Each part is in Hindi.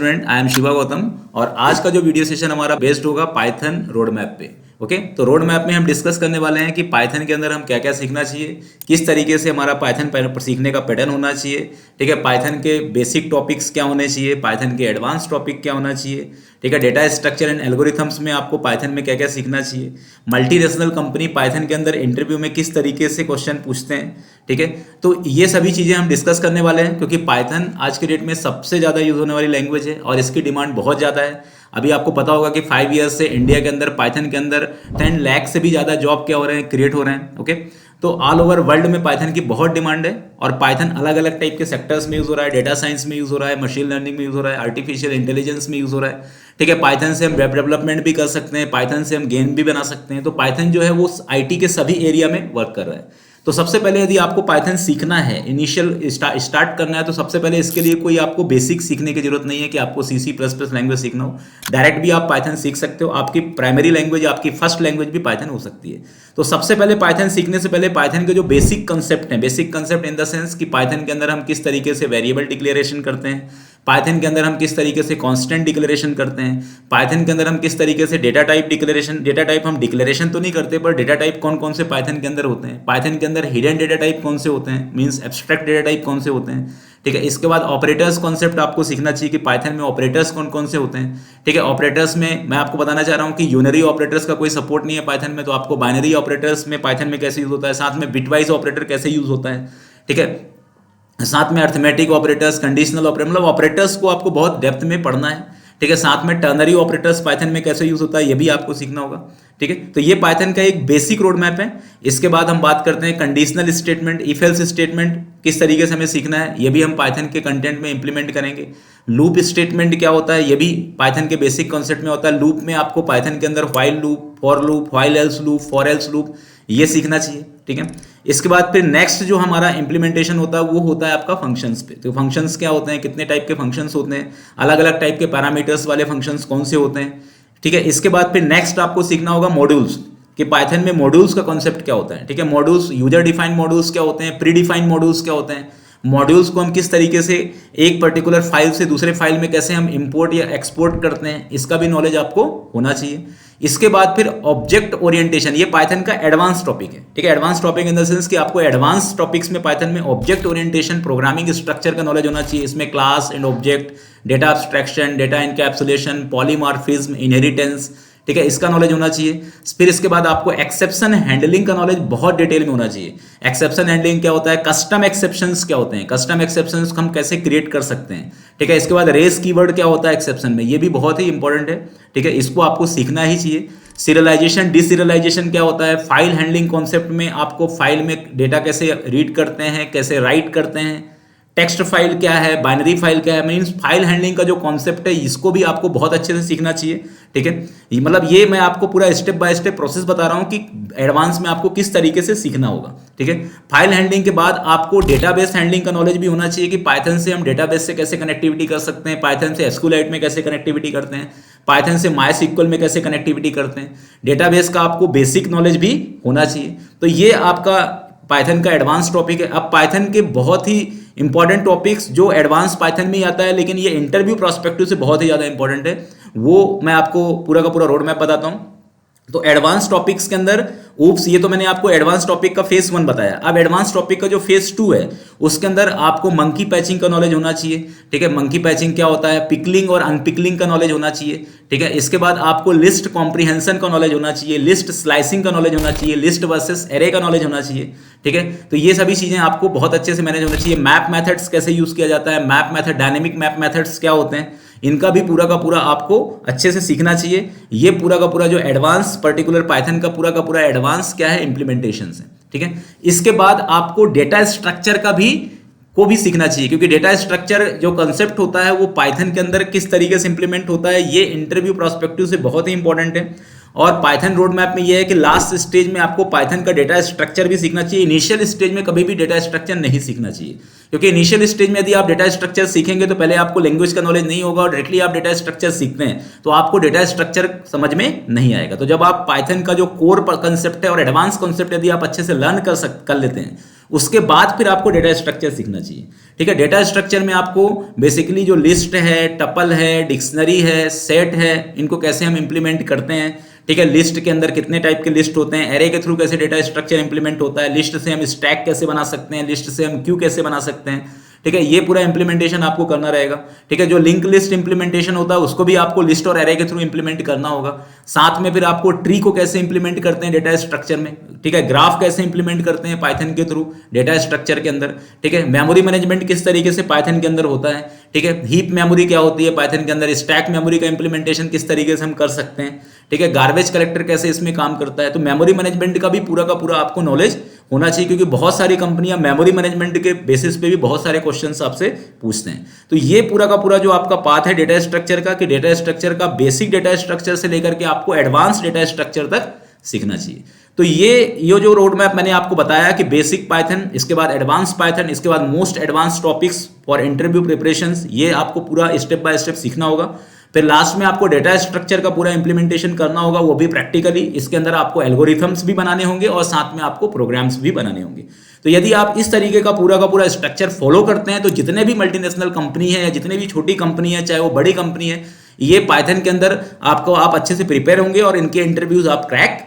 Student, I am Shiva Gautam और आज का जो वीडियो सेशन हमारा बेस्ड होगा पाइथन रोड मैप पे। ओके, तो रोड मैप में हम डिस्कस करने वाले हैं कि पाइथन के अंदर हम क्या क्या सीखना चाहिए, किस तरीके से हमारा पाइथन सीखने का पैटर्न होना चाहिए। ठीक है, पाइथन के बेसिक टॉपिक्स क्या होने चाहिए, पाइथन के एडवांस टॉपिक क्या होना चाहिए। ठीक है, डेटा स्ट्रक्चर एंड एल्गोरिथम्स में आपको पाइथन में क्या क्या सीखना चाहिए। मल्टीनेशनल कंपनी पाइथन के अंदर इंटरव्यू में किस तरीके से क्वेश्चन पूछते हैं। ठीक है, तो ये सभी चीज़ें हम डिस्कस करने वाले हैं क्योंकि पाइथन आज के डेट में सबसे ज़्यादा यूज होने वाली लैंग्वेज है और इसकी डिमांड बहुत ज़्यादा है। अभी आपको पता होगा कि 5 ईयर्स से इंडिया के अंदर पाइथन के अंदर 10 लाख से भी ज़्यादा जॉब क्या हो रहे हैं, क्रिएट हो रहे हैं। ओके, तो ऑल ओवर वर्ल्ड में पाइथन की बहुत डिमांड है और पाइथन अलग अलग टाइप के सेक्टर्स में यूज़ हो रहा है। डेटा साइंस में यूज़ हो रहा है, मशीन लर्निंग में यूज़ हो रहा है, आर्टिफिशियल इंटेलिजेंस में यूज़ हो रहा है। ठीक है, पाइथन से हम वेब डेवलपमेंट भी कर सकते हैं, पाइथन से हम गेम भी बना सकते हैं। तो पाइथन जो है वो आईटी के सभी एरिया में वर्क कर रहा है। तो सबसे पहले यदि आपको पाइथन सीखना है, इनिशियल स्टार्ट करना है, तो सबसे पहले इसके लिए कोई आपको बेसिक सीखने की जरूरत नहीं है कि आपको C++ लैंग्वेज सीखना हो। डायरेक्ट भी आप पाइथन सीख सकते हो। आपकी प्राइमरी लैंग्वेज, आपकी फर्स्ट लैंग्वेज भी पाइथन हो सकती है। तो सबसे पहले पाइथन सीखने से पहले पाइथन के जो बेसिक कंसेप्ट हैं, basic concept in the sense कि पाइथन के अंदर हम किस तरीके से वेरिएबल डिक्लेरेशन करते हैं, पाइथन के अंदर हम किस तरीके से कांस्टेंट डिक्लेरेशन करते हैं, पाइथन के अंदर हम किस तरीके से data type declaration, data type हम डिक्लेरेशन तो नहीं करते पर डेटा टाइप कौन कौन से पाइथन के अंदर होते हैं, पाइथन के अंदर हिडन डेटा टाइप कौन से होते हैं, मींस एब्स्ट्रैक्ट डेटा टाइप कौन से होते हैं। ठीक है, इसके बाद ऑपरेटर्स कॉन्सेप्ट आपको सीखना चाहिए कि पाइथन में ऑपरेटर्स कौन कौन से होते हैं। ठीक है, ऑपरेटर्स में मैं आपको बताना चाह रहा हूँ कि यूनरी ऑपरेटर्स का कोई सपोर्ट नहीं है पाइथन में, तो आपको बाइनरी ऑपरेटर्स में पाइथन में कैसे यूज होता है, साथ में बिटवाइज ऑपरेटर कैसे यूज होता है। ठीक है, साथ में अर्थमेटिक ऑपरेटर्स, कंडीशनल ऑपरेटर, मतलब ऑपरेटर्स को आपको बहुत डेप्थ में पढ़ना है। ठीक है, साथ में टर्नरी ऑपरेटर्स पाइथन में कैसे यूज होता है ये भी आपको सीखना होगा। ठीक है, तो ये पाइथन का एक बेसिक रोड मैप है। इसके बाद हम बात करते हैं conditional statement, if else statement किस तरीके से हमें सीखना है, ये भी हम पाइथन के कंटेंट में इंप्लीमेंट करेंगे। लूप स्टेटमेंट क्या होता है ये भी पाइथन के बेसिक कॉन्सेप्ट में होता है। लूप में आपको पाइथन के अंदर while loop, for loop, while else loop, for else loop, ये सीखना चाहिए। ठीक है, इसके बाद फिर नेक्स्ट जो हमारा इंप्लीमेंटेशन होता है वो होता है आपका फंक्शंस पे। तो फंक्शंस क्या होते हैं, कितने टाइप के फंक्शंस होते हैं, अलग अलग टाइप के पैरामीटर्स वाले फंक्शंस कौन से होते हैं। ठीक है, इसके बाद फिर नेक्स्ट आपको सीखना होगा मॉड्यूल्स, कि पाइथन में मॉड्यूल्स का कॉन्सेप्ट क्या होता है। ठीक है, मॉड्यूल्स, यूजर डिफाइंड मॉड्यूल्स क्या होते हैं, प्री डिफाइंड मॉड्यूल्स क्या होते हैं, मॉड्यूल्स को हम किस तरीके से एक पर्टिकुलर फाइल से दूसरे फाइल में कैसे हम इंपोर्ट या एक्सपोर्ट करते हैं, इसका भी नॉलेज आपको होना चाहिए। इसके बाद फिर ऑब्जेक्ट ओरिएंटेशन, ये पाइथन का एडवांस टॉपिक है। ठीक है, advance topic in the sense कि आपको एडवांस टॉपिक्स में पाइथन में ऑब्जेक्ट ओरिएंटेशन, प्रोग्रामिंग स्ट्रक्चर का नॉलेज होना चाहिए। इसमें class and object, data abstraction, data encapsulation, polymorphism, inheritance, ठीक है, इसका नॉलेज होना चाहिए। फिर इसके बाद आपको एक्सेप्शन हैंडलिंग का नॉलेज बहुत डिटेल में होना चाहिए। एक्सेप्शन हैंडलिंग क्या होता है, कस्टम एक्सेप्शंस क्या होते हैं, कस्टम एक्सेप्शंस हम कैसे क्रिएट कर सकते हैं। ठीक है, इसके बाद रेस कीवर्ड क्या होता है एक्सेप्शन में, ये भी बहुत ही इंपॉर्टेंट है। ठीक है, इसको आपको सीखना ही चाहिए। सीरियलाइजेशन, डिसीरियलाइजेशन क्या होता है, फाइल हैंडलिंग कॉन्सेप्ट में आपको फाइल में डेटा कैसे रीड करते हैं, कैसे राइट करते हैं, टेक्स्ट फाइल क्या है, बाइनरी फाइल क्या है, मीन्स फाइल हैंडलिंग का जो कॉन्सेप्ट है इसको भी आपको बहुत अच्छे से सीखना चाहिए। ठीक है, मतलब ये मैं आपको पूरा स्टेप बाय स्टेप प्रोसेस बता रहा हूँ कि एडवांस में आपको किस तरीके से सीखना होगा। ठीक है, फाइल हैंडलिंग के बाद आपको डेटाबेस हैंडलिंग का नॉलेज भी होना चाहिए कि पाइथन से हम डेटाबेस से कैसे कनेक्टिविटी कर सकते हैं, पाइथन से एसक्यूएलाइट में कैसे कनेक्टिविटी करते हैं, पाइथन से मायस्क्यूएल में कैसे कनेक्टिविटी करते हैं। डेटाबेस का आपको बेसिक नॉलेज भी होना चाहिए। तो ये आपका पाइथन का एडवांस टॉपिक है। अब पाइथन के बहुत ही इंपॉर्टेंट टॉपिक्स जो एडवांस पाइथन में ही आता है लेकिन ये इंटरव्यू प्रोस्पेक्टिव से बहुत ही ज़्यादा इंपॉर्टेंट है, वो मैं आपको पूरा का पूरा रोड मैप बताता हूँ। तो एडवांस टॉपिक्स के अंदर ये तो मैंने आपको एडवांस टॉपिक का फेज 1 बताया। अब एडवांस टॉपिक का जो फेज 2 है उसके अंदर आपको मंकी पैचिंग का नॉलेज होना चाहिए। ठीक है, मंकी पैचिंग क्या होता है, पिकलिंग और अनपिकलिंग का नॉलेज होना चाहिए। ठीक है, इसके बाद आपको लिस्ट कॉम्प्रिहेंशन का नॉलेज होना चाहिए, लिस्ट स्लाइसिंग का नॉलेज होना चाहिए, लिस्ट वर्सेस एरे का नॉलेज होना चाहिए। ठीक है, तो ये सभी चीजें आपको बहुत अच्छे से मैनेज होना चाहिए। मैप मेथड्स कैसे यूज किया जाता है, map method, dynamic map methods क्या होते हैं, इनका भी पूरा का पूरा आपको अच्छे से सीखना चाहिए। ये पूरा का पूरा जो एडवांस पर्टिकुलर पाइथन का पूरा एडवांस क्या है, इंप्लीमेंटेशन है। ठीक है, इसके बाद आपको डेटा स्ट्रक्चर का भी सीखना चाहिए क्योंकि डेटा स्ट्रक्चर जो कंसेप्ट होता है वो पाइथन के अंदर किस तरीके से इंप्लीमेंट होता है, ये इंटरव्यू प्रोस्पेक्टिव से बहुत ही इंपॉर्टेंट है। और पाइथन रोड मैप में ये है कि लास्ट स्टेज में आपको पाइथन का डेटा स्ट्रक्चर भी सीखना चाहिए। इनिशियल स्टेज में कभी भी डेटा स्ट्रक्चर नहीं सीखना चाहिए क्योंकि इनिशियल स्टेज में यदि आप डेटा स्ट्रक्चर सीखेंगे तो पहले आपको लैंग्वेज का नॉलेज नहीं होगा और डायरेक्टली आप डेटा स्ट्रक्चर सीखते हैं तो आपको डेटा स्ट्रक्चर समझ में नहीं आएगा। तो जब आप पाइथन का जो कोर कंसेप्ट है और एडवांस कॉन्सेप्ट यदि आप अच्छे से लर्न कर लेते हैं उसके बाद फिर आपको डेटा स्ट्रक्चर सीखना चाहिए। ठीक है, डेटा स्ट्रक्चर में आपको बेसिकली जो लिस्ट है, टपल है, डिक्शनरी है, सेट है, इनको कैसे हम इंप्लीमेंट करते हैं। ठीक है, लिस्ट के अंदर कितने टाइप के लिस्ट होते हैं, एरे के थ्रू कैसे डेटा स्ट्रक्चर इंप्लीमेंट होता है, लिस्ट से हम स्टैक कैसे बना सकते हैं, लिस्ट से हम क्यू कैसे बना सकते हैं। ठीक है, ये पूरा इंप्लीमेंटेशन आपको करना रहेगा। ठीक है, जो लिंक लिस्ट इंप्लीमेंटेशन होता है उसको भी आपको लिस्ट और एरे के थ्रू इंप्लीमेंट करना होगा। साथ में फिर आपको ट्री को कैसे इंप्लीमेंट करते हैं डेटा स्ट्रक्चर में। ठीक है, ग्राफ कैसे इंप्लीमेंट करते हैं पाइथन के थ्रू डेटा स्ट्रक्चर के अंदर। ठीक है, मेमोरी मैनेजमेंट किस तरीके से पाइथन के अंदर होता है। ठीक है, हीप मेमोरी क्या होती है पाइथन के अंदर, स्टैक मेमोरी का इंप्लीमेंटेशन किस तरीके से हम कर सकते हैं। ठीक है, गार्बेज कलेक्टर कैसे इसमें काम करता है। तो मेमोरी मैनेजमेंट का भी पूरा का पूरा आपको नॉलेज होना चाहिए, क्योंकि बहुत सारी कंपनियां मेमोरी मैनेजमेंट के बेसिस पे भी बहुत सारे क्वेश्चंस आपसे पूछते हैं। तो ये पूरा का पूरा जो आपका पाथ है डेटा स्ट्रक्चर का, कि डेटा स्ट्रक्चर का बेसिक डेटा स्ट्रक्चर से लेकर के आपको एडवांस डेटा स्ट्रक्चर तक सीखना चाहिए। तो ये जो रोड मैप मैंने आपको बताया कि बेसिक पाइथन, इसके बाद एडवांस पाइथन, इसके बाद most advance topics for interview preparations, ये आपको पूरा स्टेप बाय स्टेप सीखना होगा। फिर लास्ट में आपको डेटा स्ट्रक्चर का पूरा इंप्लीमेंटेशन करना होगा, वो भी प्रैक्टिकली। इसके अंदर आपको एल्गोरिथम्स भी बनाने होंगे और साथ में आपको प्रोग्राम्स भी बनाने होंगे। तो यदि आप इस तरीके का पूरा स्ट्रक्चर फॉलो करते हैं तो जितने भी मल्टीनेशनल कंपनी है या जितने भी छोटी कंपनी है, चाहे वो बड़ी कंपनी है, ये पाइथन के अंदर आप अच्छे से प्रिपेयर होंगे और इनके इंटरव्यूज आप क्रैक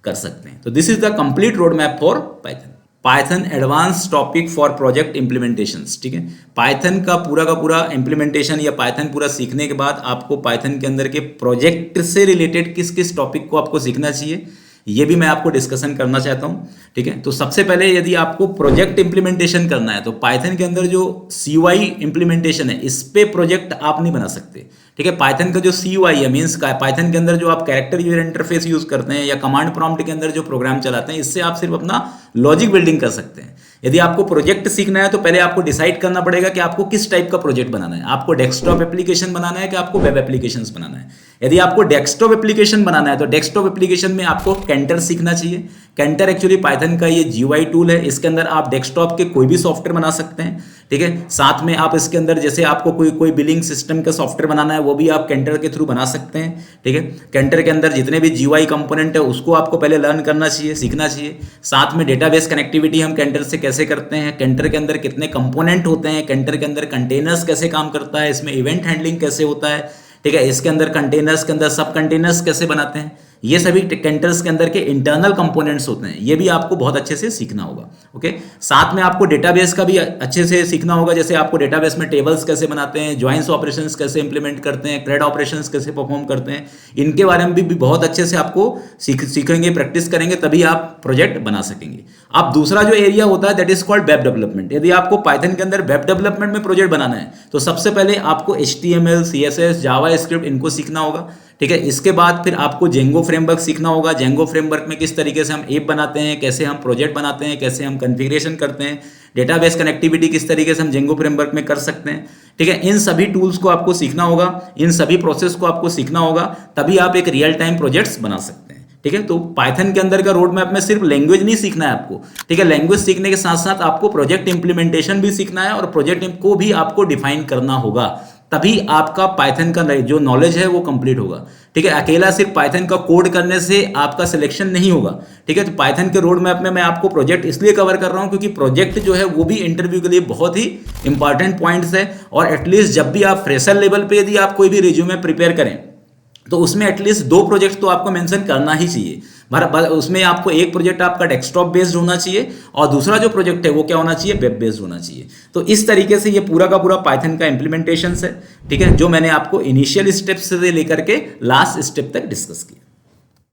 कर सकते हैं। तो this is the complete road map for Python. Python advance topic for project implementations. ठीक है, पाइथन का पूरा इंप्लीमेंटेशन या पाइथन पूरा सीखने के बाद आपको पाइथन के अंदर के प्रोजेक्ट से रिलेटेड किस किस टॉपिक को आपको सीखना चाहिए, ये भी मैं आपको डिस्कशन करना चाहता हूं। ठीक है, तो सबसे पहले यदि आपको प्रोजेक्ट इंप्लीमेंटेशन करना है तो पाइथन के अंदर जो CUI इंप्लीमेंटेशन है, इस पे प्रोजेक्ट आप नहीं बना सकते। ठीक है, पाइथन का जो CUI है, मीन्स का पाइथन के अंदर जो आप कैरेक्टर यूजर इंटरफेस यूज करते हैं या कमांड प्रॉम्प्ट के अंदर जो प्रोग्राम चलाते हैं, इससे आप सिर्फ अपना लॉजिक बिल्डिंग कर सकते हैं। यदि आपको प्रोजेक्ट सीखना है तो पहले आपको डिसाइड करना पड़ेगा कि आपको किस टाइप का प्रोजेक्ट बनाना है। आपको डेस्कटॉप एप्लीकेशन बनाना है कि आपको वेब एप्लीकेशंस बनाना है। यदि आपको डेस्कटॉप एप्लीकेशन बनाना है तो डेस्कटॉप एप्लीकेशन में आपको कैंटर सीखना चाहिए। कैंटर एक्चुअली पाइथन का ये GUI टूल है, इसके अंदर आप डेस्कटॉप के कोई भी सॉफ्टवेयर बना सकते हैं। ठीक है, साथ में आप इसके अंदर जैसे आपको कोई बिलिंग सिस्टम का सॉफ्टवेयर बनाना है, वो भी आप कैंटर के थ्रू बना सकते हैं। ठीक है, कैंटर के अंदर जितने भी GUI कंपोनेंट है उसको आपको पहले लर्न करना चाहिए, सीखना चाहिए। साथ में डेटाबेस कनेक्टिविटी हम कैंटर से कैसे करते हैं, कैंटर के अंदर कितने कंपोनेंट होते हैं, कैंटर के अंदर कंटेनर्स कैसे काम करता है, इसमें इवेंट हैंडलिंग कैसे होता है। ठीक है, इसके अंदर कंटेनर्स के अंदर सब कंटेनर्स कैसे बनाते हैं, ये सभी कैंटर्स के अंदर के इंटरनल कंपोनेंट्स होते हैं, ये भी आपको बहुत अच्छे से सीखना होगा। ओके, साथ में आपको डेटाबेस का भी अच्छे से सीखना होगा, जैसे आपको डेटाबेस में टेबल्स कैसे बनाते हैं, जॉइंस ऑपरेशंस कैसे इंप्लीमेंट करते हैं, क्रेड ऑपरेशंस कैसे परफॉर्म करते हैं, इनके बारे में भी बहुत अच्छे से आपको सीखेंगे, प्रैक्टिस करेंगे, तभी आप प्रोजेक्ट बना सकेंगे। अब दूसरा जो एरिया होता है that is called web development. यदि आपको पाइथन के अंदर वेब डेवलपमेंट में प्रोजेक्ट बनाना है तो सबसे पहले आपको HTML, CSS, जावास्क्रिप्ट इनको सीखना होगा। ठीक है, इसके बाद फिर आपको जेंगो फ्रेमवर्क सीखना होगा। जेंगो फ्रेमवर्क में किस तरीके से हम ऐप बनाते हैं, कैसे हम प्रोजेक्ट बनाते हैं, कैसे हम कॉन्फ़िगरेशन करते हैं, डेटाबेस कनेक्टिविटी किस तरीके से हम जेंगो फ्रेमवर्क में कर सकते हैं। ठीक है, इन सभी टूल्स को आपको सीखना होगा, इन सभी प्रोसेस को आपको सीखना होगा, तभी आप एक रियल टाइम प्रोजेक्ट्स बना सकते हैं। ठीक है, तो पाइथन के अंदर का रोड मैप में सिर्फ लैंग्वेज नहीं सीखना है आपको। ठीक है, लैंग्वेज सीखने के साथ साथ आपको प्रोजेक्ट इंप्लीमेंटेशन भी सीखना है और प्रोजेक्ट को भी आपको डिफाइन करना होगा, तभी आपका पाइथन का जो नॉलेज है वो कंप्लीट होगा। ठीक है, अकेला सिर्फ पाइथन का कोड करने से आपका सिलेक्शन नहीं होगा। ठीक है, तो पाइथन के रोड मैप में मैं आपको प्रोजेक्ट इसलिए कवर कर रहा हूं क्योंकि प्रोजेक्ट जो है वो भी इंटरव्यू के लिए बहुत ही इंपॉर्टेंट पॉइंट्स है। और एटलीस्ट जब भी आप फ्रेशर लेवल पे यदि आप कोई भी रिज्यूमे प्रिपेयर करें तो उसमें एटलीस्ट 2 प्रोजेक्ट तो आपको मेंशन करना ही चाहिए। उसमें आपको एक प्रोजेक्ट आपका डेस्कटॉप बेस्ड होना चाहिए और दूसरा जो प्रोजेक्ट है वो क्या होना चाहिए, वेब बेस्ड होना चाहिए। तो इस तरीके से ये पूरा का पूरा पाइथन का इंप्लीमेंटेशन है। ठीक है, जो मैंने आपको इनिशियल स्टेप्स से लेकर के लास्ट स्टेप तक डिस्कस किया।